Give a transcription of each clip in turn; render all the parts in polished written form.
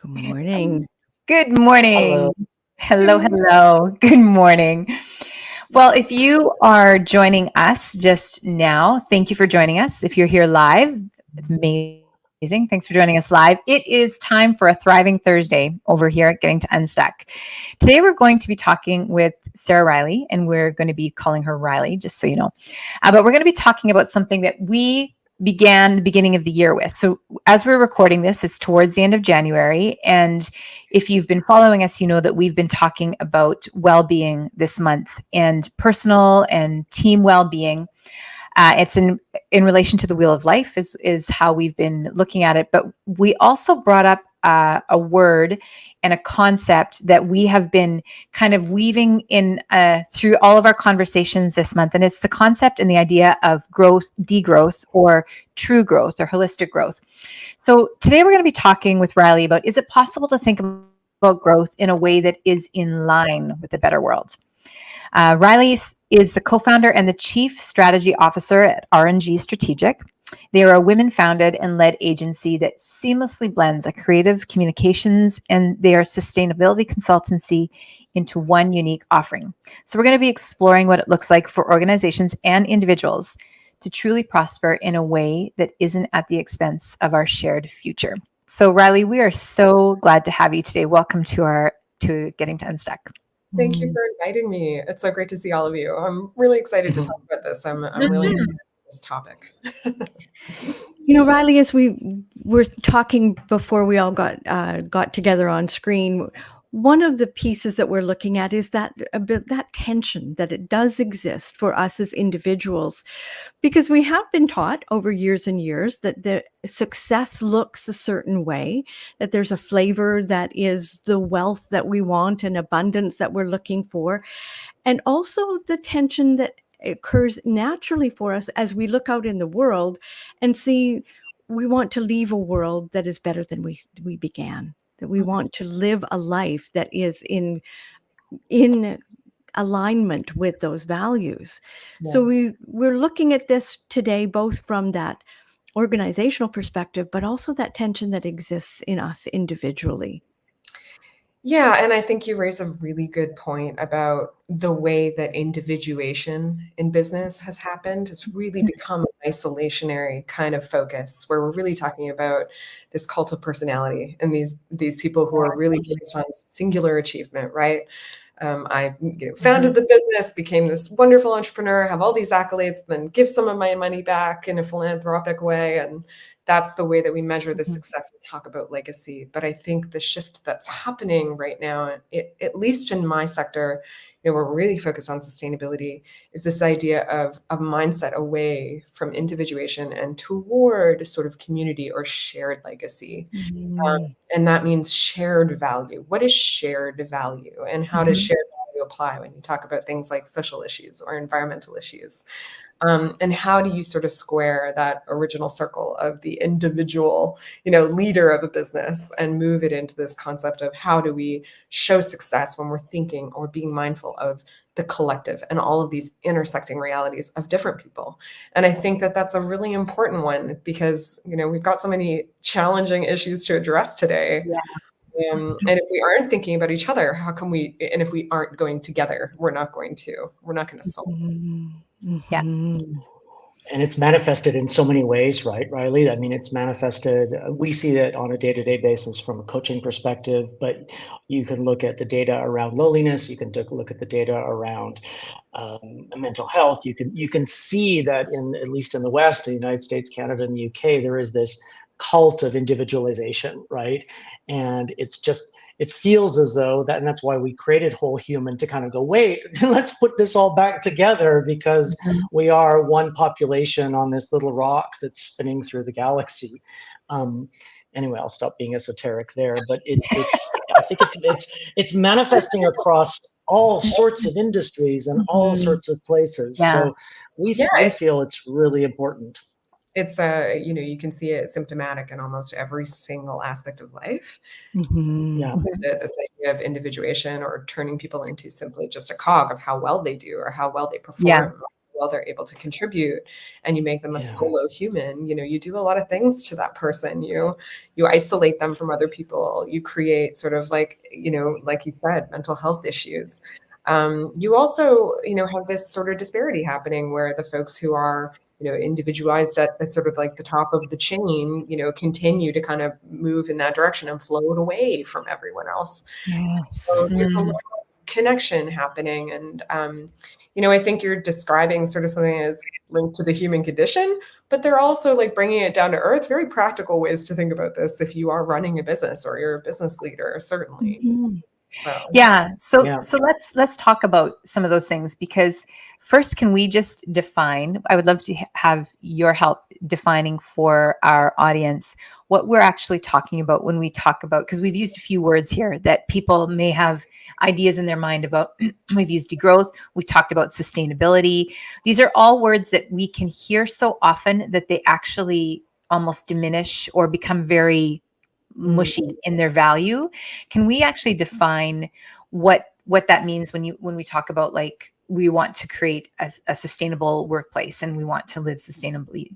Good morning. Good morning. Hello. Hello, hello. Good morning. Well, if you are joining us just now, thank you for joining us. If you're here live, it's amazing. Thanks for joining us live. It is time for a thriving Thursday over here at Getting to Unstuck. Today, we're going to be talking with Sarah Riley, and we're going to be calling her Riley, just so you know. But we're going to be talking about something that we began the beginning of the year with. So, as we're recording this, it's towards the end of January. And if you've been following us, you know that we've been talking about well-being this month and personal and team well-being. It's in relation to the wheel of life is how we've been looking at it. But we also brought up a word and a concept that we have been kind of weaving in through all of our conversations this month. And it's the concept and the idea of growth, degrowth, or true growth or holistic growth. So today we're going to be talking with Riley about, is it possible to think about growth in a way that is in line with a better world? Riley is the co-founder and the chief strategy officer at R&G Strategic. They are a women-founded and led agency that seamlessly blends a creative communications and their sustainability consultancy into one unique offering. So we're going to be exploring what it looks like for organizations and individuals to truly prosper in a way that isn't at the expense of our shared future. So Riley, we are so glad to have you today. Welcome to Getting to Unstuck. Thank you for inviting me. It's so great to see all of you. I'm really excited to talk about this. I'm really excited about this topic. Riley, as we were talking before we all got together on screen, one of the pieces that we're looking at is that tension that it does exist for us as individuals, because we have been taught over years and years that the success looks a certain way, that there's a flavor that is the wealth that we want and abundance that we're looking for, and also the tension that occurs naturally for us as we look out in the world and see we want to leave a world that is better than we began, that we want to live a life that is in alignment with those values. Yeah. So we're looking at this today, both from that organizational perspective, but also that tension that exists in us individually. Yeah, and I think you raise a really good point about the way that individuation in business has happened. It's really become an isolationary kind of focus where we're really talking about this cult of personality and these people who are really focused on singular achievement, right? I founded the business, became this wonderful entrepreneur, have all these accolades, then give some of my money back in a philanthropic way. And that's the way that we measure the success and talk about legacy. But I think the shift that's happening right now, at least in my sector, we're really focused on sustainability, is this idea of a mindset away from individuation and toward sort of community or shared legacy. And that means shared value. What is shared value, and how does shared value apply when you talk about things like social issues or environmental issues? And how do you sort of square that original circle of the individual, leader of a business and move it into this concept of how do we show success when we're thinking or being mindful of the collective and all of these intersecting realities of different people? And I think that that's a really important one because, we've got so many challenging issues to address today. Yeah. And if we aren't thinking about each other, how can we, and if we aren't going together, we're not going to solve. Yeah. And it's manifested in so many ways, right, Riley? I mean, it's manifested, we see it on a day-to-day basis from a coaching perspective, but you can look at the data around loneliness, you can look at the data around mental health. You can see that at least in the West, the United States, Canada, and the UK, there is this cult of individualization, right? And it feels as though that, and that's why we created Whole Human, to kind of go, wait, let's put this all back together because we are one population on this little rock that's spinning through the galaxy. Anyway, I'll stop being esoteric there, but I think it's manifesting across all sorts of industries and all sorts of places. Yeah. So we feel it's really important. It's you can see it symptomatic in almost every single aspect of life. Yeah. This idea of individuation or turning people into simply just a cog of how well they do or how well they perform, how well they're able to contribute, and you make them a solo human, you do a lot of things to that person. You isolate them from other people. You create sort of like like you said, mental health issues. You also have this sort of disparity happening where the folks who are individualized at the sort of like the top of the chain, continue to kind of move in that direction and float away from everyone else. So there's a lot of connection happening. And, I think you're describing sort of something as linked to the human condition, but they're also like bringing it down to earth, very practical ways to think about this if you are running a business or you're a business leader, certainly. So let's talk about some of those things, because first, can we just define, I would love to have your help defining for our audience what we're actually talking about when we talk about, because we've used a few words here that people may have ideas in their mind about. We've used degrowth, we talked about sustainability. These are all words that we can hear so often that they actually almost diminish or become very mushy in their value. Can we actually define what that means when we talk about, like, we want to create a sustainable workplace and we want to live sustainably?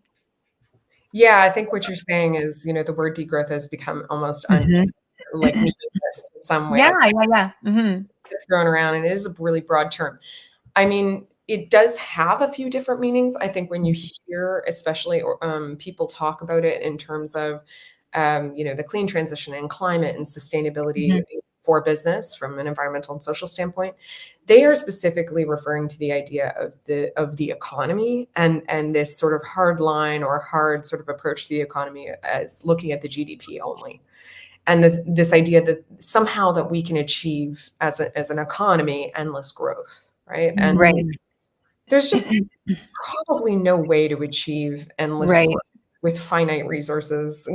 Yeah, I think what you're saying is, the word degrowth has become almost like meaningless in some ways. It's thrown around, and it is a really broad term. I mean, it does have a few different meanings. I think when you hear, especially people talk about it in terms of, the clean transition and climate and sustainability for business from an environmental and social standpoint, they are specifically referring to the idea of the economy and this sort of hard line or hard sort of approach to the economy as looking at the GDP only. And this idea that somehow that we can achieve as an economy endless growth, right? And there's just probably no way to achieve endless growth with finite resources.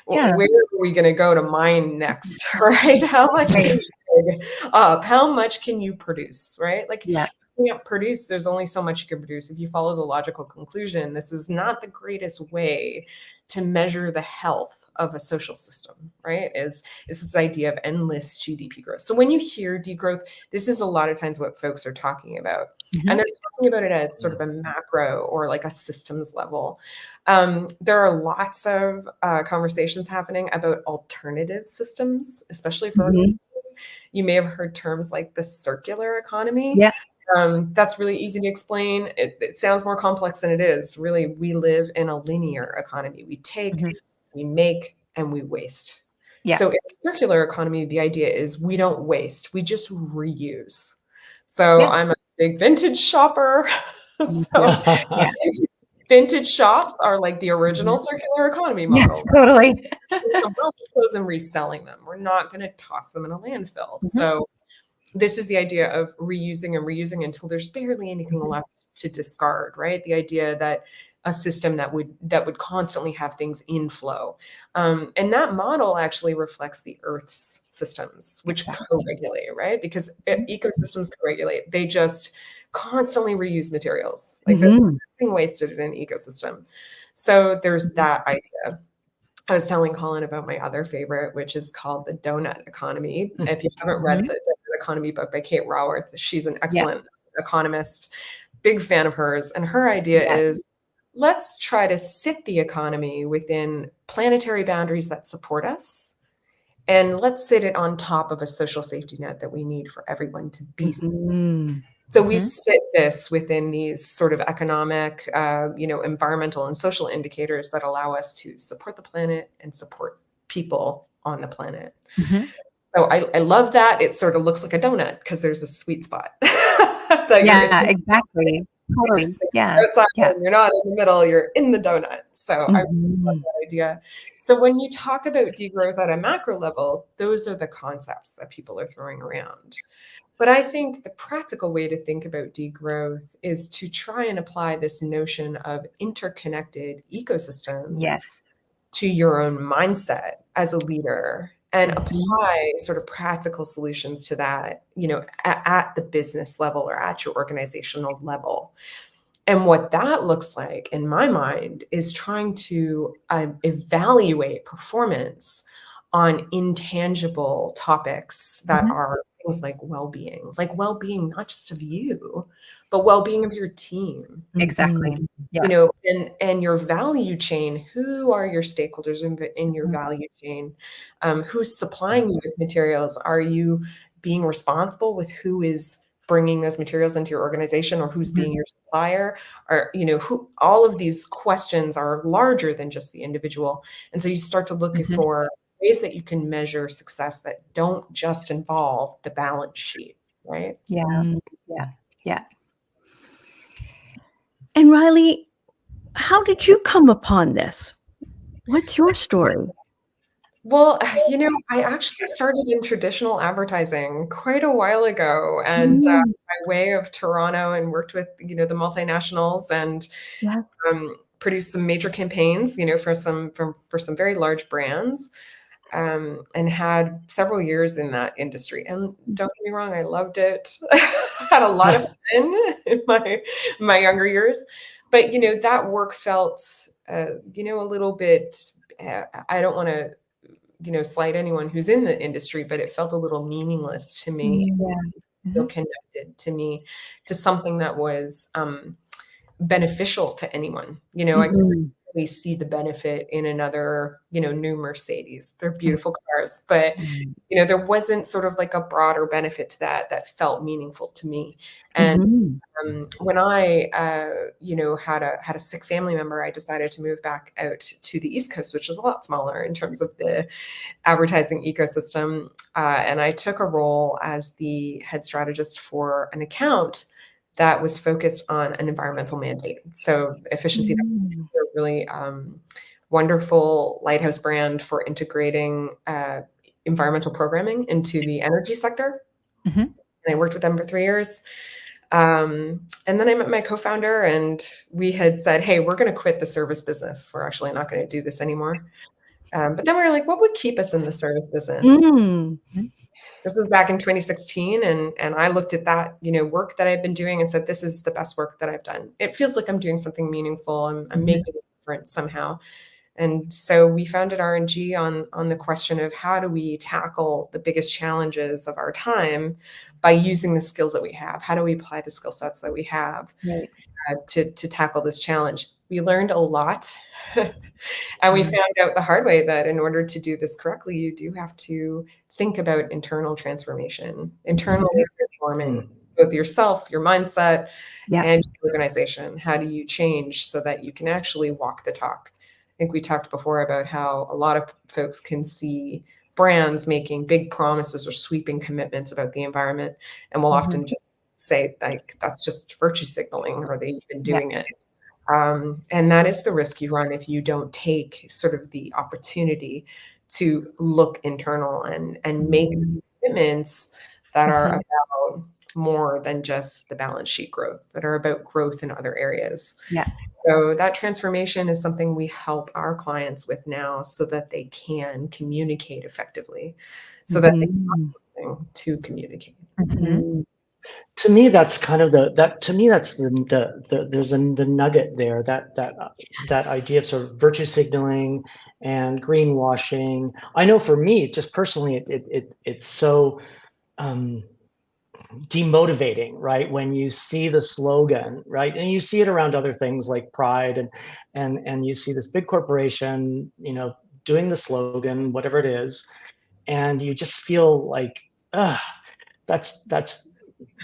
Where are we going to go to mine next, right? How much can you dig up? How much can you produce, right? Like, you can't produce. There's only so much you can produce. If you follow the logical conclusion, this is not the greatest way to measure the health of a social system, right? Is this idea of endless GDP growth. So when you hear degrowth, this is a lot of times what folks are talking about. And they're talking about it as sort of a macro or like a systems level. There are lots of conversations happening about alternative systems, especially for you may have heard terms like the circular economy. That's really easy to explain. It sounds more complex than it is. Really, we live in a linear economy. We take, we make, and we waste. So in a circular economy, the idea is we don't waste, we just reuse. So I'm a big vintage shopper. Vintage shops are like the original circular economy model. Yes, totally. So we're clothes and reselling them. We're not going to toss them in a landfill. So this is the idea of reusing and reusing until there's barely anything left to discard, right? The idea that a system that would constantly have things in flow. And that model actually reflects the Earth's systems, which co-regulate, right? Because ecosystems co-regulate. They just constantly reuse materials. Like there's nothing wasted in an ecosystem. So there's that idea. I was telling Colin about my other favorite, which is called The Donut Economy. If you haven't read the Donut Economy book by Kate Raworth, she's an excellent economist, big fan of hers. And her idea is, let's try to sit the economy within planetary boundaries that support us. And let's sit it on top of a social safety net that we need for everyone to be safe. So we sit this within these sort of economic, environmental and social indicators that allow us to support the planet and support people on the planet. So I love that. It sort of looks like a donut because there's a sweet spot. Exactly. Totally. Outside, you're not in the middle, you're in the donut. So I really love that idea. So when you talk about degrowth at a macro level, those are the concepts that people are throwing around. But I think the practical way to think about degrowth is to try and apply this notion of interconnected ecosystems to your own mindset as a leader and apply sort of practical solutions to that, at the business level or at your organizational level. And what that looks like, in my mind, is trying to evaluate performance on intangible topics that are things like well-being not just of you, but well-being of your team. Exactly. You know, and your value chain. Who are your stakeholders in your value chain? Who's supplying you with materials? Are you being responsible with who is bringing those materials into your organization, or who's being your supplier? Or, you know, who? All of these questions are larger than just the individual, and so you start to look for ways that you can measure success that don't just involve the balance sheet, right? Yeah. And Riley, how did you come upon this? What's your story? Well, you know, I actually started in traditional advertising quite a while ago, and by way of Toronto, and worked with, you know, the multinationals, and Yeah. produced some major campaigns, you know, for some very large brands, and had several years in that industry. And don't get me wrong, I loved it. Had a lot of fun in my younger years, but you know, that work felt, you know, a little bit. I don't want to, you know, slight anyone who's in the industry, but it felt a litreally meaningless to me. Feel connected to me to something that was beneficial to anyone. You know, I could really see the benefit in another, you know, new Mercedes. They're beautiful cars, but you know, there wasn't sort of like a broader benefit to that felt meaningful to me. And when I, you know, had a sick family member, I decided to move back out to the East Coast, which is a lot smaller in terms of the advertising ecosystem. And I took a role as the head strategist for an account that was focused on an environmental mandate. So Efficiency, a really wonderful lighthouse brand for integrating environmental programming into the energy sector. And I worked with them for 3 years. And then I met my co-founder, and we had said, hey, we're going to quit the service business. We're actually not going to do this anymore. But then we were like, what would keep us in the service business? This was back in 2016. And I looked at that, you know, work that I've been doing and said, this is the best work that I've done. It feels like I'm doing something meaningful. I'm making a difference somehow. And so we founded R&G on the question of how do we tackle the biggest challenges of our time by using the skills that we have? How do we apply the skill sets that we have to tackle this challenge? We learned a lot. And we found out the hard way that in order to do this correctly, you do have to think about internal transformation, internally transforming both yourself, your mindset, and your organization. How do you change so that you can actually walk the talk? I think we talked before about how a lot of folks can see brands making big promises or sweeping commitments about the environment, and will often just say, like, that's just virtue signaling, or they've been doing it. And that is the risk you run if you don't take sort of the opportunity to look internal and make commitments that are about more than just the balance sheet growth, that are about growth in other areas. So that transformation is something we help our clients with now, so that they can communicate effectively, so that they have something to communicate. To me, that's kind of the there's the nugget there, that idea of sort of virtue signaling and greenwashing. I know for me, just personally, it's so demotivating, right? When you see the slogan, right, and you see it around other things like Pride, and you see this big corporation, you know, doing the slogan, whatever it is, and you just feel like, that's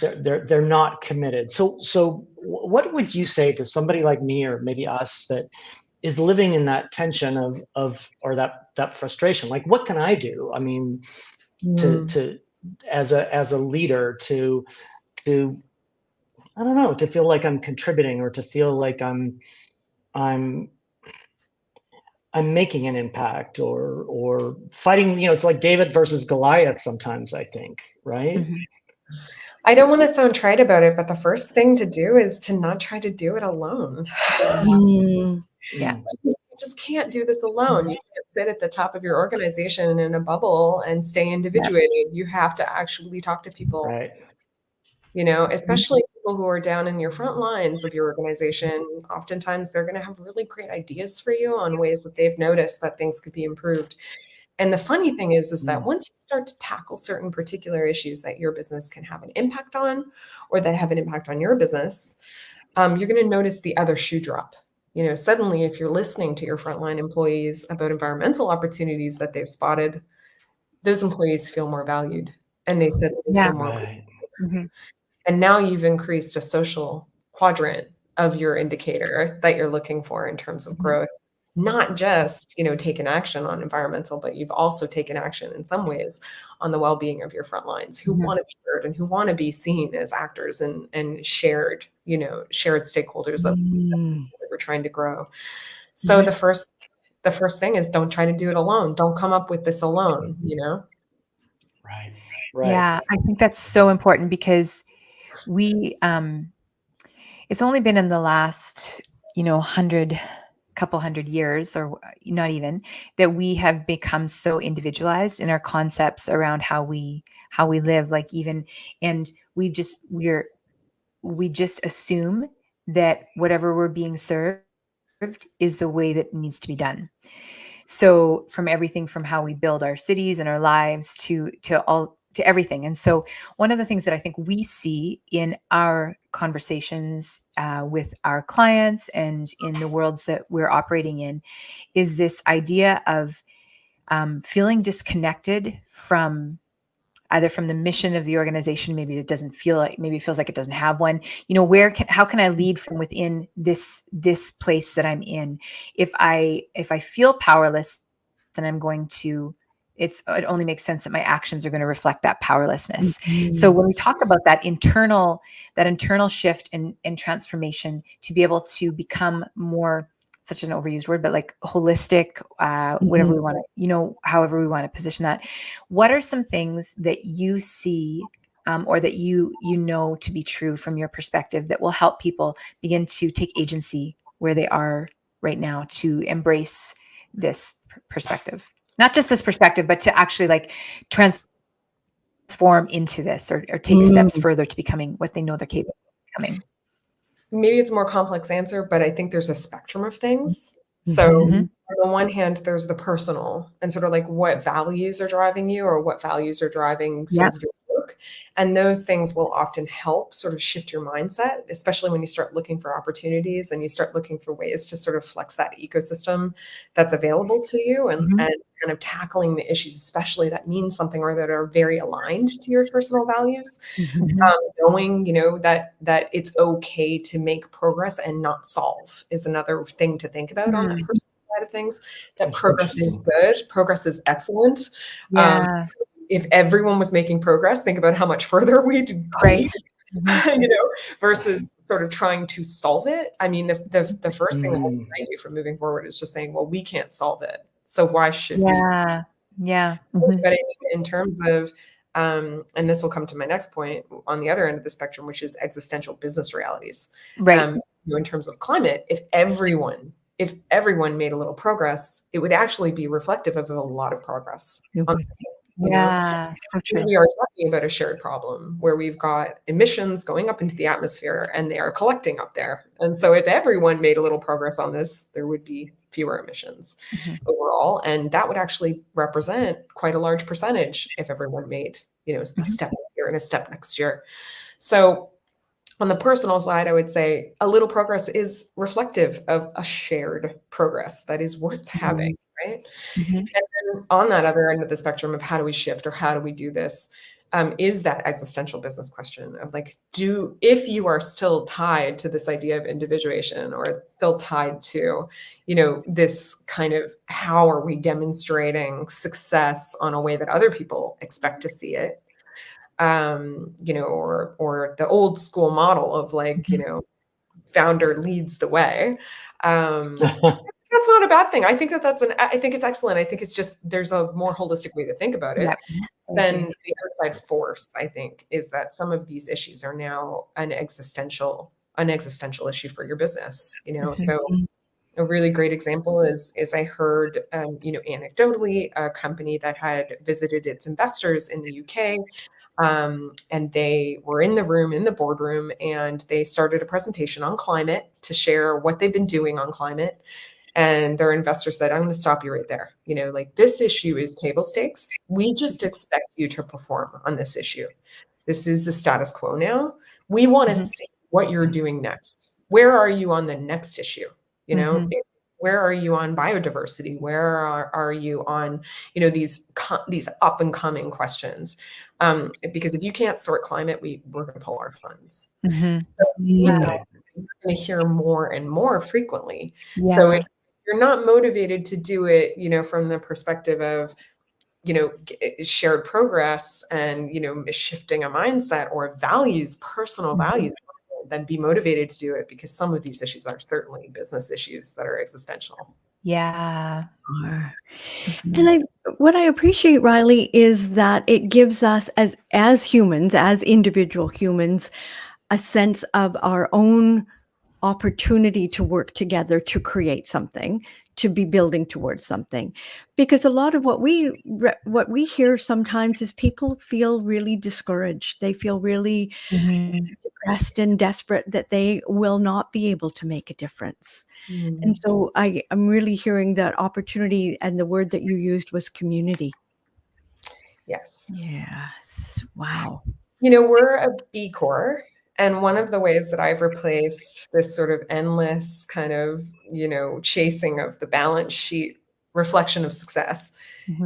they're not committed. So what would you say to somebody like me, or maybe us, that is living in that tension of or that frustration? Like, what can I do? I mean, to as a leader, to I don't know, to feel like I'm contributing, or to feel like I'm making an impact, or fighting, you know, it's like David versus Goliath sometimes, I think, right? I don't want to sound trite about it, but the first thing to do is to not try to do it alone. You just can't do this alone. You can't sit at the top of your organization in a bubble and stay individuated. You have to actually talk to people. Right. You know, especially people who are down in your front lines of your organization. Oftentimes they're going to have really great ideas for you on ways that they've noticed that things could be improved. And the funny thing is that once you start to tackle certain particular issues that your business can have an impact on, or that have an impact on your business, you're going to notice the other shoe drop. Suddenly, if you're listening to your frontline employees about environmental opportunities that they've spotted, those employees feel more valued, and they said they feel more. Right. And now you've increased a social quadrant of your indicator that you're looking for in terms of growth. Not just, taken action on environmental, but you've also taken action in some ways on the well-being of your front lines who want to be heard and who want to be seen as actors and shared stakeholders of that we're trying to grow. So the first thing is, don't try to do it alone. Don't come up with this alone, Right. Yeah, I think that's so important because we, it's only been in the last, couple hundred years, or not even, that we have become so individualized in our concepts around how we live, and we just assume that whatever we're being served is the way that needs to be done. So from everything from how we build our cities and our lives to everything. And so one of the things that I think we see in our conversations with our clients and in the worlds that we're operating in is this idea of feeling disconnected from either from the mission of the organization. Maybe it feels like it doesn't have one. How can I lead from within this place that I'm in? If I feel powerless, then it only makes sense that my actions are going to reflect that powerlessness. So when we talk about that internal shift and transformation to be able to become more, such an overused word, but like holistic, whatever we want to, however we want to position that. What are some things that you see or that you know to be true from your perspective that will help people begin to take agency where they are right now to embrace this perspective? Not just this perspective, but to actually transform into this or take steps further to becoming what they know they're capable of becoming. Maybe it's a more complex answer, but I think there's a spectrum of things. So on the one hand, there's the personal and sort of like what values are driving you or what values are driving sort of your work. And those things will often help sort of shift your mindset, especially when you start looking for opportunities and you start looking for ways to sort of flex that ecosystem that's available to you and kind of tackling the issues, especially that mean something or that are very aligned to your personal values. Knowing, that it's okay to make progress and not solve is another thing to think about on that personal side of things. That progress is good. Progress is excellent. If everyone was making progress, think about how much further we'd be, versus sort of trying to solve it. I mean, the first thing that will prevent you from moving forward is just saying, well, we can't solve it. So why should we? But in terms of, and this will come to my next point on the other end of the spectrum, which is existential business realities. In terms of climate, if everyone made a little progress, it would actually be reflective of a lot of progress. So true. Because we are talking about a shared problem where we've got emissions going up into the atmosphere and they are collecting up there. And so if everyone made a little progress on this, there would be fewer emissions overall. And that would actually represent quite a large percentage if everyone made, a step this year and a step next year. So on the personal side, I would say a little progress is reflective of a shared progress that is worth having, right? And then on that other end of the spectrum of how do we shift or how do we do this, is that existential business question of if you are still tied to this idea of individuation or still tied to, this kind of how are we demonstrating success on a way that other people expect to see it, or the old school model of founder leads the way. That's not a bad thing. I think I think it's excellent. I think it's just, there's a more holistic way to think about it than the outside force, I think, is that some of these issues are now an existential issue for your business, so a really great example is I heard, anecdotally, a company that had visited its investors in the UK, and they were in the boardroom, and they started a presentation on climate to share what they've been doing on climate. and their investor said, I'm going to stop you right there. Like, this issue is table stakes. We just expect you to perform on this issue. This is the status quo now. We want to see what you're doing next. Where are you on the next issue? Where are you on biodiversity? Where are you on, these up and coming questions? Because if you can't sort climate, we're going to pull our funds. So these are Okay. you're going to hear more and more frequently. Yeah. So if you're not motivated to do it, from the perspective of, shared progress and, shifting a mindset or values, personal values, then be motivated to do it, because some of these issues are certainly business issues that are existential. Yeah. And what I appreciate, Riley, is that it gives us as humans, as individual humans, a sense of our own opportunity to work together to create something, to be building towards something. Because a lot of what we hear sometimes is people feel really discouraged. They feel really depressed and desperate that they will not be able to make a difference. And so I'm really hearing that opportunity, and the word that you used was community. Yes. Yes. Wow. We're a B Corp. And one of the ways that I've replaced this sort of endless kind of, chasing of the balance sheet reflection of success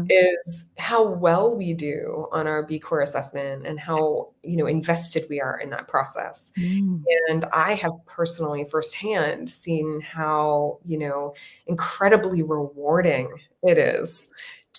is how well we do on our B Corp assessment, and how, invested we are in that process. And I have personally firsthand seen how, incredibly rewarding it is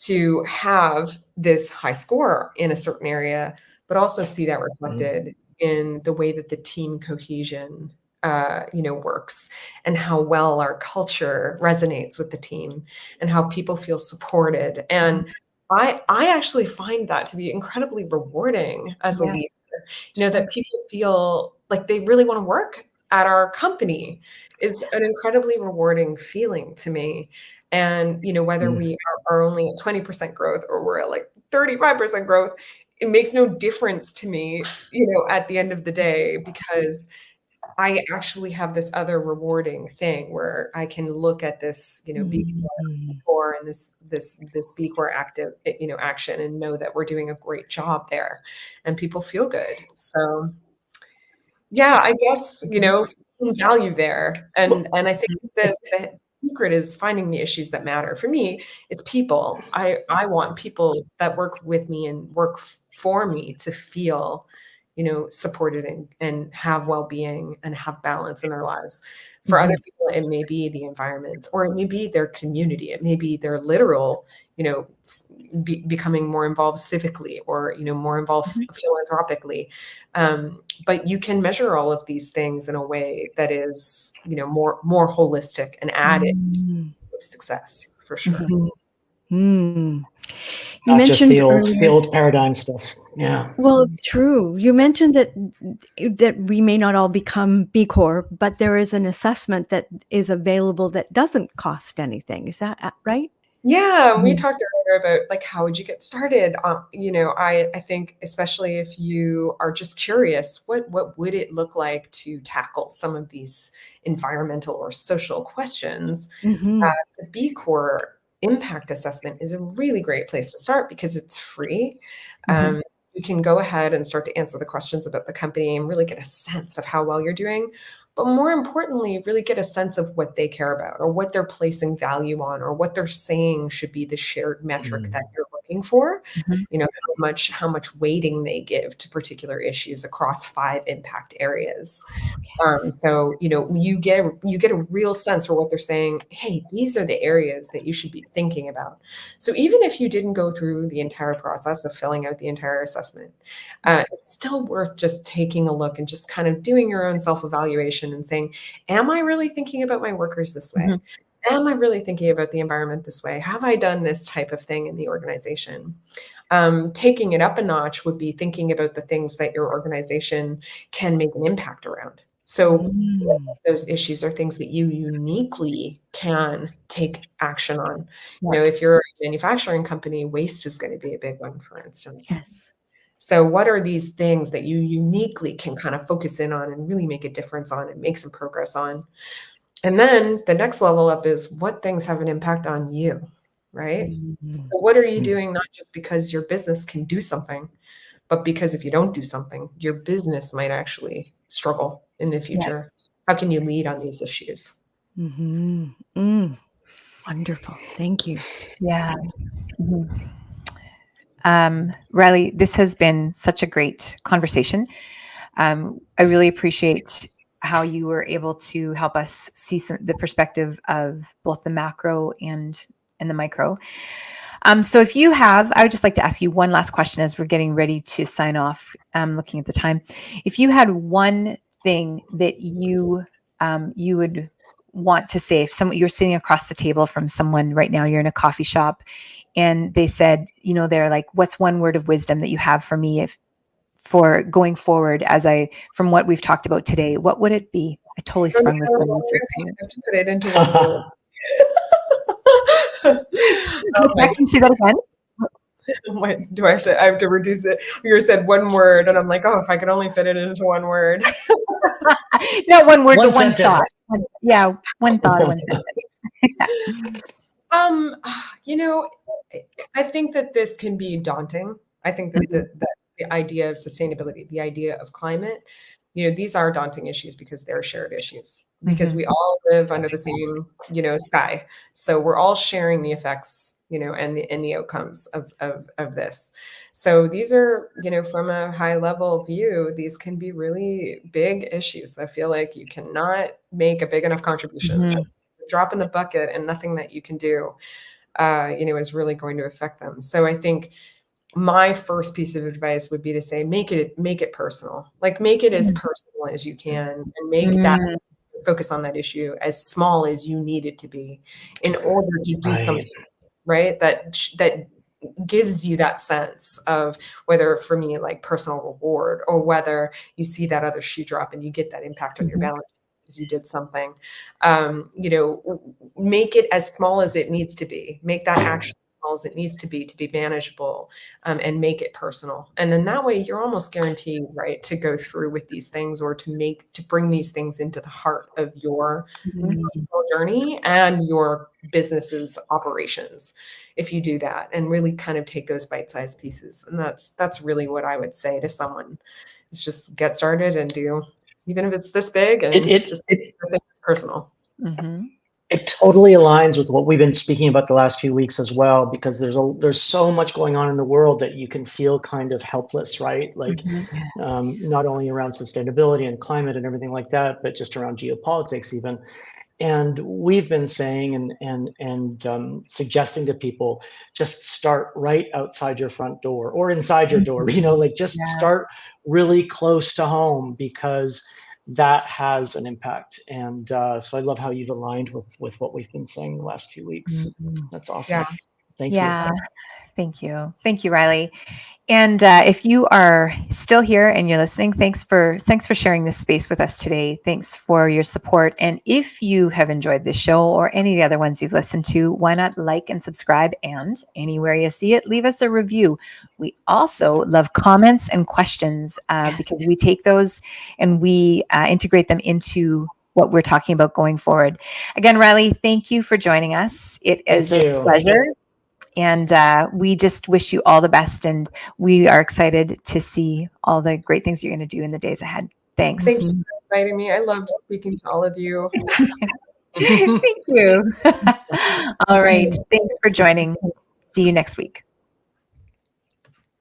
to have this high score in a certain area, but also see that reflected in the way that the team cohesion works, and how well our culture resonates with the team, and how people feel supported. And I actually find that to be incredibly rewarding as a leader, that people feel like they really want to work at our company is an incredibly rewarding feeling to me. And, whether we are only at 20% growth or we're at like 35% growth, it makes no difference to me, at the end of the day, because I actually have this other rewarding thing where I can look at this, B Corp and this B Corp active, action, and know that we're doing a great job there, and people feel good. So yeah, I guess, seeing value there. And I think that the secret is finding the issues that matter. For me, it's people. I want people that work with me and work for me to feel, supported and have well-being and have balance in their lives. For other people, it may be the environment, or it may be their community. It may be their literal, becoming more involved civically, or, more involved philanthropically. But you can measure all of these things in a way that is, more holistic and added to success, for sure. You Not just mentioned the earlier. old paradigm stuff. Yeah. Well, true. You mentioned that we may not all become B Corp, but there is an assessment that is available that doesn't cost anything. Is that right? Yeah, we talked earlier about like, how would you get started? I think, especially if you are just curious, what would it look like to tackle some of these environmental or social questions? The B Corp impact assessment is a really great place to start, because it's free. You can go ahead and start to answer the questions about the company and really get a sense of how well you're doing. But more importantly, really get a sense of what they care about, or what they're placing value on, or what they're saying should be the shared metric that you're looking for. How much weighting they give to particular issues across 5 impact areas. So, you get a real sense for what they're saying. Hey, these are the areas that you should be thinking about. So even if you didn't go through the entire process of filling out the entire assessment, it's still worth just taking a look and just kind of doing your own self-evaluation and saying, am I really thinking about my workers this way? Am I really thinking about the environment this way? Have I done this type of thing in the organization? Taking it up a notch would be thinking about the things that your organization can make an impact around. So those issues are things that you uniquely can take action on. If you're a manufacturing company, waste is going to be a big one, for instance. So what are these things that you uniquely can kind of focus in on and really make a difference on and make some progress on? And then the next level up is what things have an impact on you, right? Mm-hmm. So what are you doing, not just because your business can do something, but because if you don't do something, your business might actually struggle in the future. How can you lead on these issues? Wonderful. Thank you. Yeah. Riley, this has been such a great conversation. I really appreciate how you were able to help us see the perspective of both the macro and the micro. So if you have, I would just like to ask you one last question as we're getting ready to sign off, looking at the time. If you had one thing that you would want to say, if you're sitting across the table from someone right now, you're in a coffee shop, and they said, they're like, what's one word of wisdom that you have for me for going forward from what we've talked about today, what would it be? I totally sprung this on you. I have to put it into one word. Can you say that again? What, do I have to reduce it? You said one word, and I'm like, oh, if I could only fit it into one word. Not one word, One but one thought. sentence. One thought, one sentence. I think that this can be daunting. I think that the idea of sustainability, the idea of climate, these are daunting issues because they're shared issues, because we all live under the same, sky. So we're all sharing the effects, and the outcomes of this. So these are, from a high level view, these can be really big issues. I feel like you cannot make a big enough contribution. Drop in the bucket and nothing that you can do, is really going to affect them. So I think my first piece of advice would be to say, make it personal, like make it as personal as you can, and make that focus on that issue as small as you need it to be in order to do something, right? That gives you that sense of, whether for me, like personal reward, or whether you see that other shoe drop and you get that impact on your balance because you did something. Make it as small as it needs to be. Make that action as small as it needs to be manageable, and make it personal. And then that way you're almost guaranteed, right, to go through with these things, or to bring these things into the heart of your personal journey and your business's operations, if you do that and really kind of take those bite-sized pieces. And that's really what I would say to someone, is just get started and do, even if it's this big, and just make it personal. It totally aligns with what we've been speaking about the last few weeks as well, because there's so much going on in the world that you can feel kind of helpless, right? Like not only around sustainability and climate and everything like that, but just around geopolitics even. And we've been saying and suggesting to people, just start right outside your front door or inside your door, just start really close to home, because that has an impact. And so I love how you've aligned with what we've been saying the last few weeks. That's awesome. Yeah. Thank you. Thank you. Thank you, Riley. And if you are still here and you're listening, thanks for sharing this space with us today. Thanks for your support. And if you have enjoyed this show or any of the other ones you've listened to, why not like and subscribe? And anywhere you see it, leave us a review. We also love comments and questions, because we take those and we integrate them into what we're talking about going forward. Again, Riley, thank you for joining us. It is a pleasure. And we just wish you all the best. And we are excited to see all the great things you're going to do in the days ahead. Thanks. Thank you for inviting me. I loved speaking to all of you. Thank you. All right. Thanks for joining. See you next week.